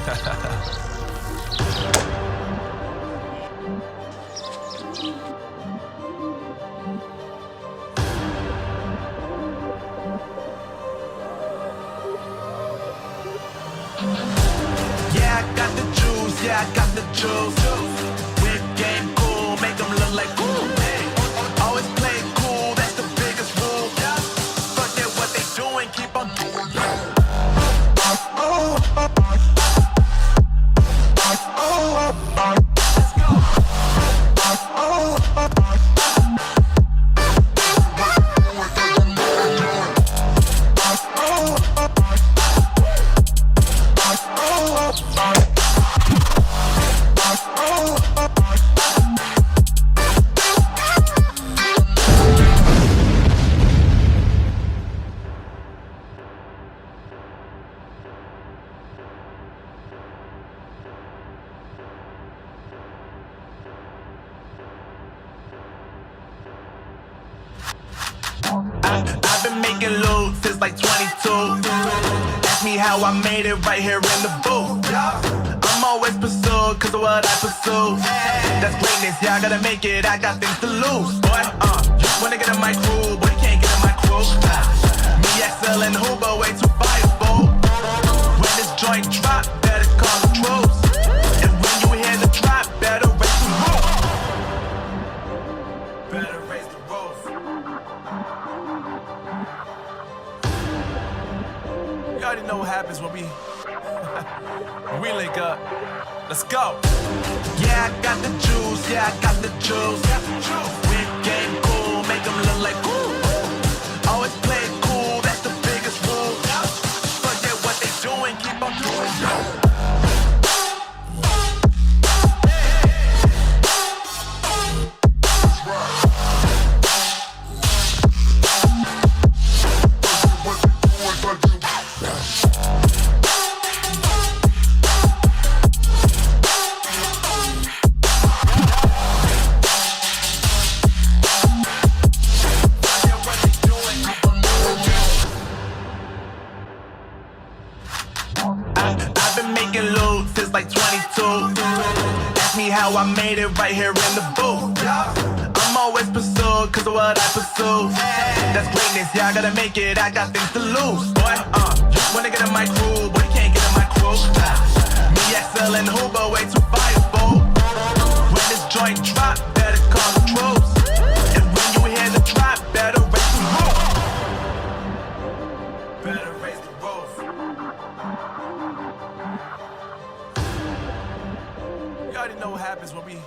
Yeah, I got the juice, yeah, I got the juice. Whip game cool, make them look like cool. Always play cool, that's the biggest rule. Forget what they doing, keep on doing. I've been making loot since like 22. Ask me how I made it right here in the booth. I'm always pursued cause of what I pursue. That's greatness, yeah, I gotta make it, I got things to lose. Boy, just wanna get in my crew, but you can't get in my crew. Me, XL and Huber, way too fireable. When this joint drop, better call the troops. And when you hear the drop, better raise the roof. Better raise the roof. You already know what happens when we link up. Let's go. Yeah, I got the juice. Yeah, I got the juice. Whip game cool, make them look like cool. Always play it cool, that's the biggest rule. Forget what they doing, keep on doing. I've been making loot since like 22. Ask me how I made it right here in the booth. I'm always pursued cause of what I pursue. That's greatness, yeah, I gotta make it, I got things to lose. Boy, just wanna get in my crew, but you can't get in my crew. Me, XL and Huber, way too fireable. When this joint drop, better call the troops. And when you hear the drop, better raise the roof. Better raise the roof. You already know what happens when we